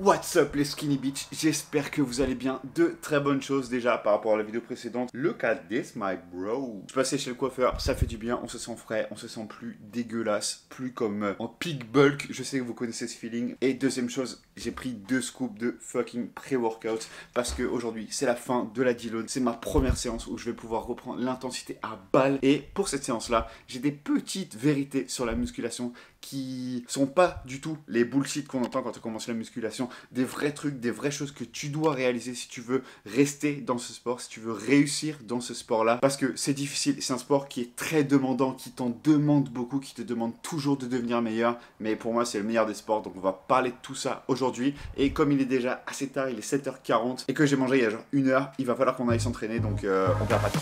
What's up les Skinny Bitch, j'espère que vous allez bien, de très bonnes choses déjà par rapport à la vidéo précédente. Look at this my bro. Je suis passé chez le coiffeur, ça fait du bien, on se sent frais, on se sent plus dégueulasse, plus comme en peak bulk, je sais que vous connaissez ce feeling. Et deuxième chose, j'ai pris 2 scoops de fucking pré-workout parce que aujourd'hui c'est la fin de la deload, c'est ma première séance où je vais pouvoir reprendre l'intensité à balle. Et pour cette séance là, j'ai des petites vérités sur la musculation qui sont pas du tout les bullshit qu'on entend quand on commence la musculation, des vrais trucs, des vraies choses que tu dois réaliser si tu veux rester dans ce sport, si tu veux réussir dans ce sport-là, parce que c'est difficile, c'est un sport qui est très demandant, qui t'en demande beaucoup, qui te demande toujours de devenir meilleur, mais pour moi c'est le meilleur des sports, donc on va parler de tout ça aujourd'hui. Et comme il est déjà assez tard, il est 7h40, et que j'ai mangé il y a genre 1 heure, il va falloir qu'on aille s'entraîner, donc on perd pas de temps.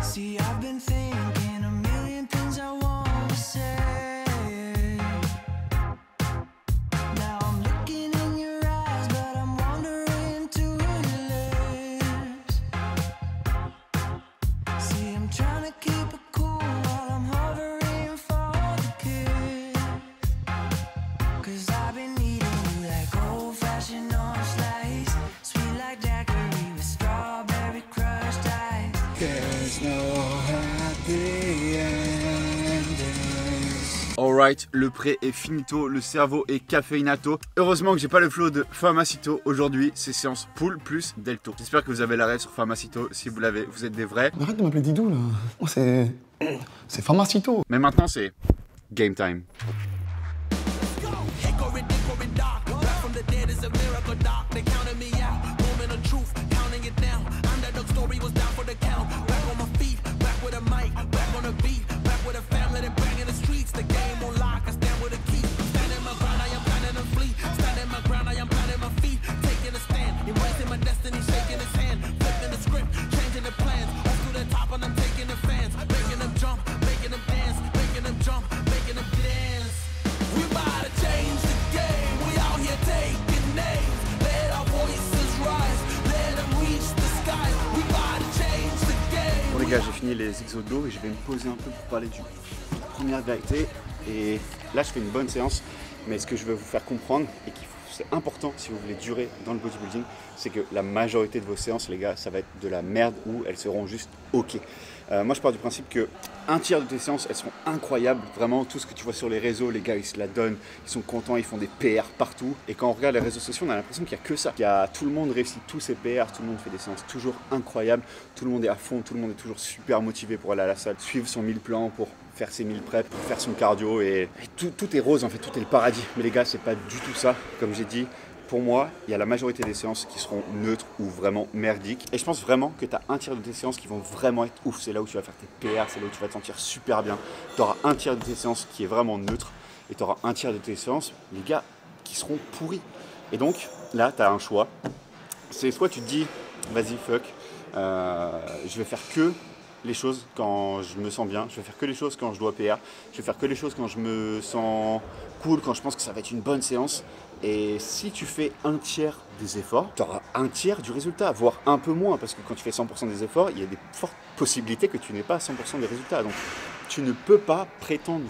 See, I've been thinking a million things I want to say. Now I'm looking in your eyes, but I'm wandering to your lips. See, I'm trying to keep it cool while I'm hovering for the kiss. 'Cause I've been eating you like old-fashioned orange slice, sweet like daiquiri with strawberry crushed ice. There's no happy endings. Alright, le pré est finito, le cerveau est caféinato. Heureusement que j'ai pas le flow de Famacito aujourd'hui, c'est séance pool plus delto. J'espère que vous avez l'arrêt sur Famacito, si vous l'avez, vous êtes des vrais. Arrête de m'appeler Didou là, oh, c'est Famacito. Mais maintenant c'est game time. Bon les gars, j'ai fini les exodos et je vais me poser un peu pour parler du première vérité. Et là je fais une bonne séance, mais ce que je veux vous faire comprendre et c'est important si vous voulez durer dans le bodybuilding, c'est que la majorité de vos séances les gars, ça va être de la merde ou elles seront juste ok. Moi je pars du principe que un tiers de tes séances elles seront incroyables, vraiment tout ce que tu vois sur les réseaux, les gars ils se la donnent, ils sont contents, ils font des PR partout, et quand on regarde les réseaux sociaux on a l'impression qu'il n'y a que ça, tout le monde réussit tous ses PR, tout le monde fait des séances toujours incroyables, tout le monde est à fond, tout le monde est toujours super motivé pour aller à la salle, suivre son 1000 plans pour faire ses 1000 preps, pour faire son cardio, et tout est rose en fait, tout est le paradis. Mais les gars c'est pas du tout ça, comme j'ai dit. Pour moi, il y a la majorité des séances qui seront neutres ou vraiment merdiques. Et je pense vraiment que tu as un tiers de tes séances qui vont vraiment être ouf. C'est là où tu vas faire tes PR, c'est là où tu vas te sentir super bien. Tu auras un tiers de tes séances qui est vraiment neutre. Et tu auras un tiers de tes séances, les gars, qui seront pourris. Et donc, là, tu as un choix. C'est soit tu te dis, vas-y, fuck, je vais faire que les choses quand je me sens bien, je vais faire que les choses quand je dois PR, je vais faire que les choses quand je me sens cool, quand je pense que ça va être une bonne séance. Et si tu fais un tiers des efforts, tu auras un tiers du résultat, voire un peu moins, parce que quand tu fais 100% des efforts, il y a des fortes possibilités que tu n'aies pas 100% des résultats. Donc tu ne peux pas prétendre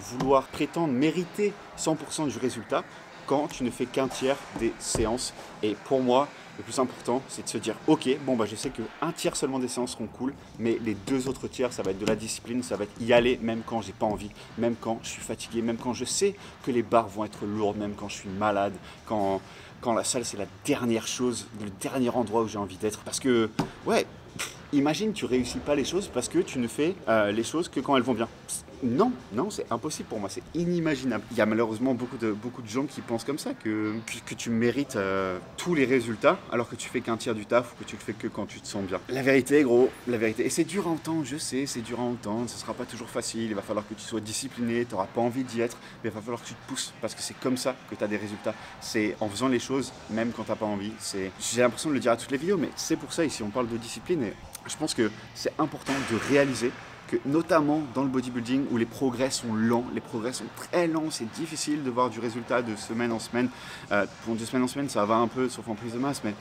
mériter 100% du résultat quand tu ne fais qu'un tiers des séances. Et pour moi, le plus important, c'est de se dire, ok, bon bah je sais qu'un tiers seulement des séances seront cool, mais les 2 autres tiers, ça va être de la discipline, ça va être y aller même quand j'ai pas envie, même quand je suis fatigué, même quand je sais que les barres vont être lourdes, même quand je suis malade, quand la salle c'est la dernière chose, le dernier endroit où j'ai envie d'être. Parce que, ouais, imagine tu réussis pas les choses parce que tu ne fais les choses que quand elles vont bien. Non, c'est impossible pour moi, c'est inimaginable. Il y a malheureusement beaucoup de gens qui pensent comme ça, que tu mérites tous les résultats alors que tu fais qu'un tiers du taf ou que tu le fais que quand tu te sens bien. La vérité gros, la vérité. Et c'est dur à entendre, je sais, c'est dur à entendre, ce sera pas toujours facile, il va falloir que tu sois discipliné, tu n'auras pas envie d'y être, mais il va falloir que tu te pousses parce que c'est comme ça que tu as des résultats. C'est en faisant les choses, même quand tu n'as pas envie. J'ai l'impression de le dire à toutes les vidéos, mais c'est pour ça ici on parle de discipline et je pense que c'est important de réaliser que notamment dans le bodybuilding où les progrès sont lents, les progrès sont très lents, c'est difficile de voir du résultat de semaine en semaine. Bon, de semaine en semaine ça va un peu sauf en prise de masse, mais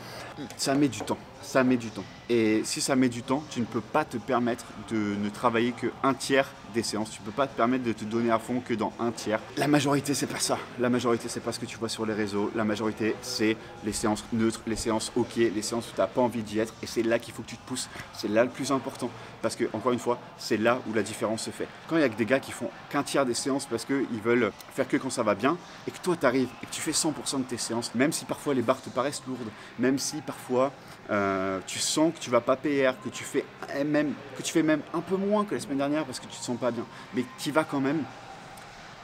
ça met du temps. ça met du temps. Et si ça met du temps, tu ne peux pas te permettre de ne travailler que un tiers des séances. Tu ne peux pas te permettre de te donner à fond que dans un tiers. La majorité, c'est pas ça. La majorité, c'est pas ce que tu vois sur les réseaux. La majorité, c'est les séances neutres, les séances OK, les séances où tu n'as pas envie d'y être. Et c'est là qu'il faut que tu te pousses. C'est là le plus important. Parce que, encore une fois, c'est là où la différence se fait. Quand il y a que des gars qui font qu'un tiers des séances parce qu'ils veulent faire que quand ça va bien, et que toi, tu arrives et que tu fais 100% de tes séances, même si parfois les barres te paraissent lourdes, même si parfois tu sens que tu vas pas PR, que tu fais même un peu moins que la semaine dernière parce que tu te sens pas bien, mais tu y vas quand même.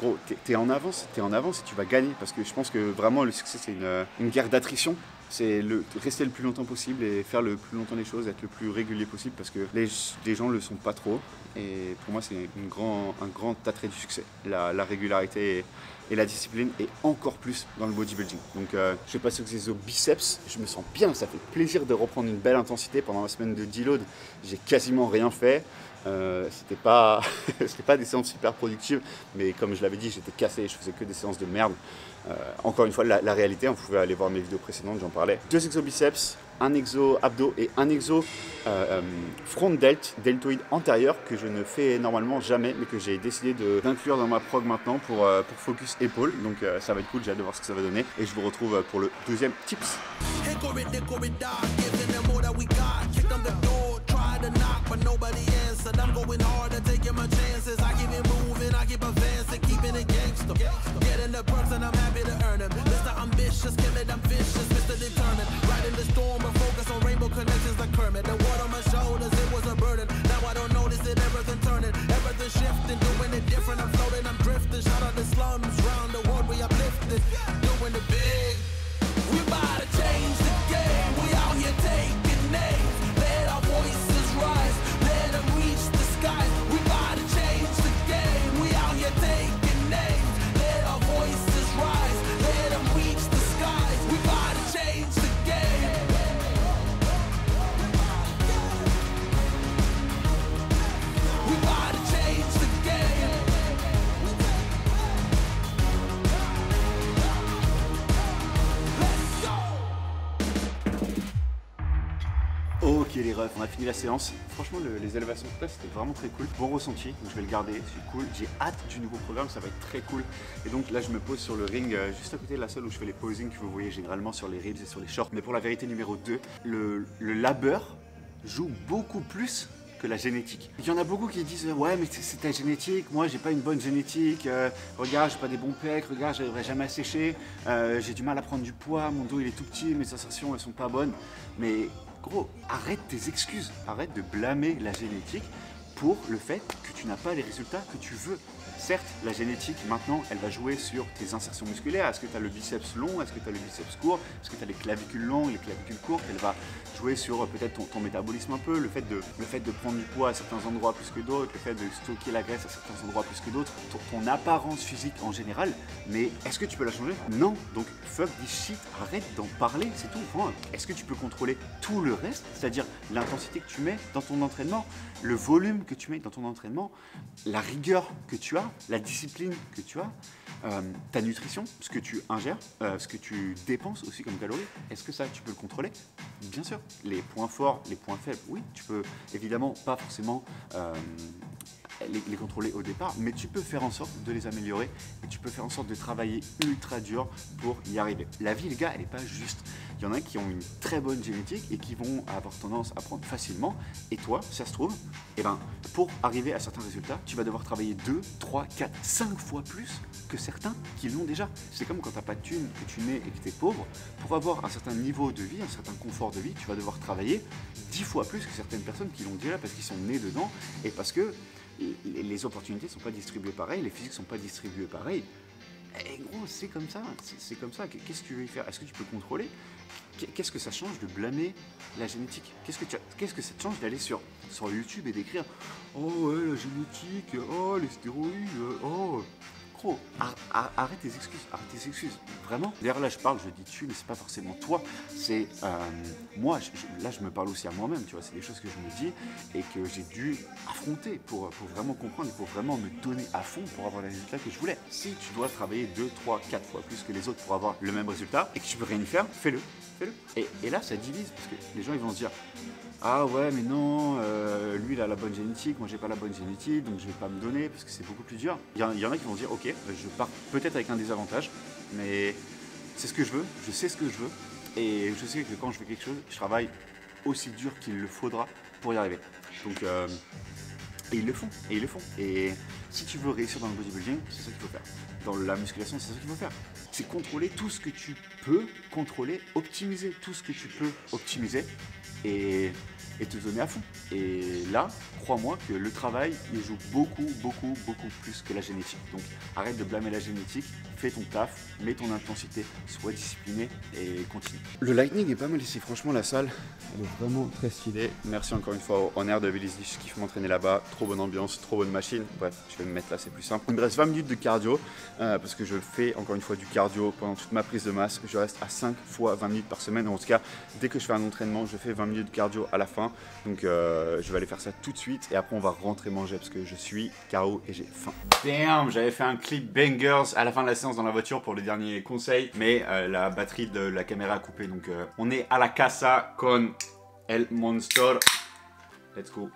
Gros, t'es en avance et tu vas gagner parce que je pense que vraiment le succès c'est une guerre d'attrition. C'est rester le plus longtemps possible et faire le plus longtemps les choses, être le plus régulier possible parce que les gens le sont pas trop. Et pour moi, c'est un grand attrait du succès, la régularité et la discipline, et encore plus dans le bodybuilding. Donc, je vais passer aux exos biceps. Je me sens bien, ça fait plaisir de reprendre une belle intensité. Pendant la semaine de deload, j'ai quasiment rien fait. C'était pas des séances super productives, mais comme je l'avais dit, j'étais cassé, je faisais que des séances de merde. Encore une fois, la réalité, vous pouvez aller voir mes vidéos précédentes, j'en parlais. 2 exos biceps, un exo abdos et un exo front deltoïde antérieur que je ne fais normalement jamais, mais que j'ai décidé d'inclure dans ma prog maintenant pour focus épaule. Donc ça va être cool, j'ai hâte de voir ce que ça va donner. Et je vous retrouve pour le deuxième tips. But nobody answered. I'm going hard and taking my chances. I keep it moving, I keep advancing, keeping it gangster. Getting the perks and I'm happy to earn them. Mr. Ambitious, Kimmy, I'm vicious, Mr. Determined. Riding the storm and focus on rainbow connections like Kermit. The water on my shoulders, it was a burden. Now I don't notice it, everything turning, everything shifting, doing it different. I'm floating, I'm drifting. Shout out the slums, round the world we uplifted, doing it big. We about to change the game. We out here taking names. Let our voices rise. Let them reach the skies. We about to change the game. We out here taking names. Let our voices rise. Let them reach the skies. We about to change the game. We about to change the game. Let's go. Ok les refs, on a fini la séance. Franchement, les élévations de place, c'était vraiment très cool. Bon ressenti, donc je vais le garder, c'est cool. J'ai hâte du nouveau programme, ça va être très cool. Et donc là, je me pose sur le ring, juste à côté de la salle où je fais les posings que vous voyez généralement sur les reels et sur les shorts. Mais pour la vérité numéro 2, le labeur joue beaucoup plus que la génétique. Il y en a beaucoup qui disent ouais mais c'est ta génétique, moi j'ai pas une bonne génétique, regarde j'ai pas des bons pecs, regarde j'arriverai jamais à sécher, j'ai du mal à prendre du poids, mon dos il est tout petit, mes sensations elles sont pas bonnes. Mais gros, arrête tes excuses, arrête de blâmer la génétique pour le fait que tu n'as pas les résultats que tu veux. Certes, la génétique, maintenant, elle va jouer sur tes insertions musculaires. Est-ce que tu as le biceps long? Est-ce que tu as le biceps court? Est-ce que tu as les clavicules longues, les clavicules courtes? Elle va jouer sur peut-être ton métabolisme un peu, le fait de prendre du poids à certains endroits plus que d'autres, le fait de stocker la graisse à certains endroits plus que d'autres, ton apparence physique en général. Mais est-ce que tu peux la changer? Non. Donc, fuck this shit, arrête d'en parler, c'est tout. Enfin, est-ce que tu peux contrôler tout le reste? C'est-à-dire l'intensité que tu mets dans ton entraînement, le volume que tu mets dans ton entraînement, la rigueur que tu as, la discipline que tu as, ta nutrition, ce que tu ingères, ce que tu dépenses aussi comme calories. Est-ce que ça, tu peux le contrôler? Bien sûr. Les points forts, les points faibles, oui, tu peux évidemment pas forcément les contrôler au départ, mais tu peux faire en sorte de les améliorer et tu peux faire en sorte de travailler ultra dur pour y arriver. La vie, les gars, elle n'est pas juste. Il y en a qui ont une très bonne génétique et qui vont avoir tendance à prendre facilement. Et toi, ça se trouve, eh ben, pour arriver à certains résultats, tu vas devoir travailler 2, 3, 4, 5 fois plus que certains qui l'ont déjà. C'est comme quand tu n'as pas de thune, que tu nais et que tu es pauvre. Pour avoir un certain niveau de vie, un certain confort de vie, tu vas devoir travailler 10 fois plus que certaines personnes qui l'ont déjà parce qu'ils sont nés dedans et parce que les opportunités ne sont pas distribuées pareil, les physiques ne sont pas distribués pareil. Et gros, c'est comme ça, c'est comme ça. Qu'est-ce que tu veux y faire? Est-ce que tu peux contrôler? Qu'est-ce que ça change de blâmer la génétique? Qu'est-ce que ça te change d'aller sur YouTube et d'écrire « Oh ouais, la génétique, oh les stéroïdes, oh... » Gros, arrête tes excuses, vraiment. D'ailleurs là je parle, je dis tu, mais c'est pas forcément toi, c'est moi, là je me parle aussi à moi-même, tu vois, c'est des choses que je me dis et que j'ai dû affronter pour vraiment comprendre et pour vraiment me donner à fond pour avoir les résultats que je voulais. Si tu dois travailler 2, 3, 4 fois plus que les autres pour avoir le même résultat et que tu peux rien y faire, fais-le. fais-le. Et là, ça divise, parce que les gens, ils vont se dire, ah ouais, mais non, lui, il a la bonne génétique, moi, j'ai pas la bonne génétique, donc je vais pas me donner, parce que c'est beaucoup plus dur. Il y en a qui vont dire, ok, je pars peut-être avec un désavantage, mais c'est ce que je veux, je sais ce que je veux, et je sais que quand je fais quelque chose, je travaille aussi dur qu'il le faudra pour y arriver. Donc, et ils le font, Et si tu veux réussir dans le bodybuilding, c'est ça qu'il faut faire. Dans la musculation, c'est ça qu'il faut faire. C'est contrôler tout ce que tu peux contrôler, optimiser tout ce que tu peux optimiser et te donner à fond. Et là, crois-moi que le travail, il joue beaucoup plus que la génétique. Donc arrête de blâmer la génétique, fais ton taf, mets ton intensité, sois discipliné et continue. Le lightning est pas mal ici, franchement la salle, elle est vraiment très stylée. Merci encore une fois au On Air de Vélizy, je kiffe m'entraîner là-bas, trop bonne ambiance, trop bonne machine. Bref, je vais me mettre là, c'est plus simple. Il me reste 20 minutes de cardio, parce que je fais encore une fois du cardio pendant toute ma prise de masse. Je reste à 5 fois 20 minutes par semaine, en tout cas, dès que je fais un entraînement, je fais 20 minutes de cardio à la fin. Donc je vais aller faire ça tout de suite et après on va rentrer manger parce que je suis KO et j'ai faim. Damn, j'avais fait un clip bangers à la fin de la séance dans la voiture pour les derniers conseils, mais la batterie de la caméra a coupé, donc on est à la casa con el monster. Let's go.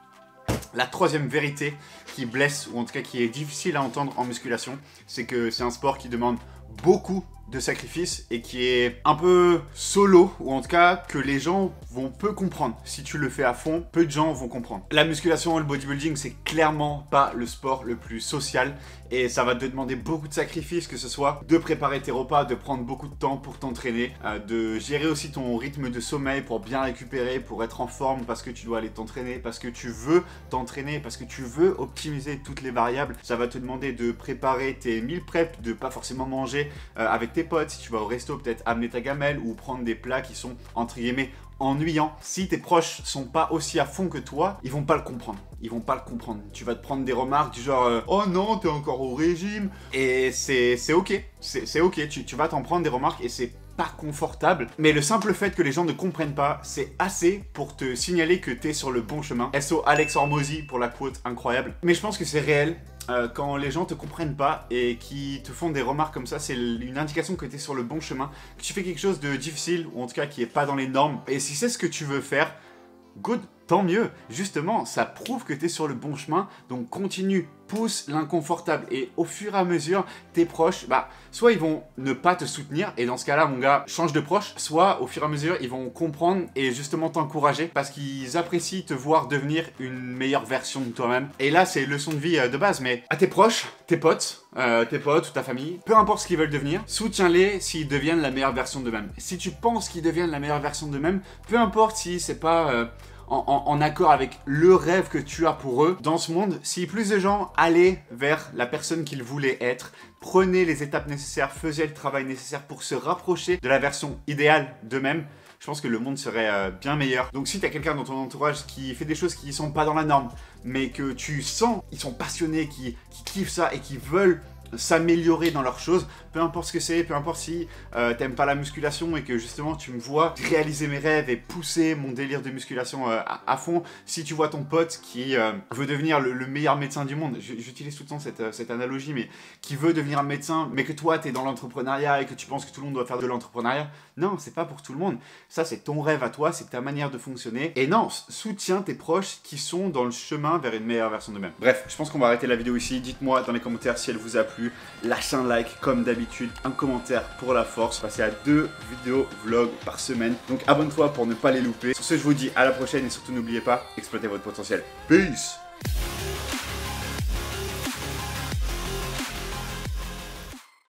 La troisième vérité qui blesse, ou en tout cas qui est difficile à entendre en musculation, c'est que c'est un sport qui demande beaucoup de sacrifices et qui est un peu solo, ou en tout cas que les gens vont peu comprendre. Si tu le fais à fond, peu de gens vont comprendre. La musculation, le bodybuilding, c'est clairement pas le sport le plus social et ça va te demander beaucoup de sacrifices, que ce soit de préparer tes repas, de prendre beaucoup de temps pour t'entraîner, de gérer aussi ton rythme de sommeil pour bien récupérer, pour être en forme parce que tu dois aller t'entraîner, parce que tu veux t'entraîner, parce que tu veux optimiser toutes les variables. Ça va te demander de préparer tes meal prep, de pas forcément manger avec tes potes. Si tu vas au resto, peut-être amener ta gamelle ou prendre des plats qui sont entre guillemets ennuyants. Si tes proches sont pas aussi à fond que toi, ils vont pas le comprendre. Ils vont pas le comprendre. Tu vas te prendre des remarques du genre oh non, t'es encore au régime. Et c'est ok. C'est ok. Tu vas t'en prendre des remarques et c'est pas confortable. Mais le simple fait que les gens ne comprennent pas, c'est assez pour te signaler que t'es sur le bon chemin. SO Alex Hormozy pour la quote incroyable. Mais je pense que c'est réel. Quand les gens te comprennent pas et qui te font des remarques comme ça, c'est une indication que tu es sur le bon chemin, que tu fais quelque chose de difficile ou en tout cas qui est pas dans les normes. Et si c'est ce que tu veux faire, good, tant mieux. Justement, ça prouve que tu es sur le bon chemin, donc continue, pousse l'inconfortable et au fur et à mesure, tes proches, soit ils vont ne pas te soutenir et dans ce cas-là, mon gars, change de proche, soit au fur et à mesure, ils vont comprendre et justement t'encourager parce qu'ils apprécient te voir devenir une meilleure version de toi-même. Et là, c'est leçon de vie de base, mais à tes proches, tes potes ou ta famille, peu importe ce qu'ils veulent devenir, soutiens-les s'ils deviennent la meilleure version d'eux-mêmes. Si tu penses qu'ils deviennent la meilleure version d'eux-mêmes, peu importe si c'est pas en accord avec le rêve que tu as pour eux dans ce monde, si plus de gens allaient vers la personne qu'ils voulaient être, prenaient les étapes nécessaires, faisaient le travail nécessaire pour se rapprocher de la version idéale d'eux-mêmes, je pense que le monde serait bien meilleur. Donc si tu as quelqu'un dans ton entourage qui fait des choses qui ne sont pas dans la norme, mais que tu sens qu'ils sont passionnés, qui kiffent ça et qui veulent s'améliorer dans leurs choses, peu importe ce que c'est, peu importe si t'aimes pas la musculation et que justement tu me vois réaliser mes rêves et pousser mon délire de musculation à fond, si tu vois ton pote qui veut devenir le meilleur médecin du monde, j'utilise tout le temps cette analogie, mais qui veut devenir un médecin, mais que toi t'es dans l'entrepreneuriat et que tu penses que tout le monde doit faire de l'entrepreneuriat, non, c'est pas pour tout le monde. Ça, c'est ton rêve à toi, c'est ta manière de fonctionner. Et non, soutiens tes proches qui sont dans le chemin vers une meilleure version d'eux-mêmes. Bref, je pense qu'on va arrêter la vidéo ici. Dites-moi dans les commentaires si elle vous a plu. Lâchez un like comme d'habitude, un commentaire pour la force. Passez à 2 vidéos vlogs par semaine. Donc abonne-toi pour ne pas les louper. Sur ce, je vous dis à la prochaine et surtout n'oubliez pas, exploitez votre potentiel. Peace!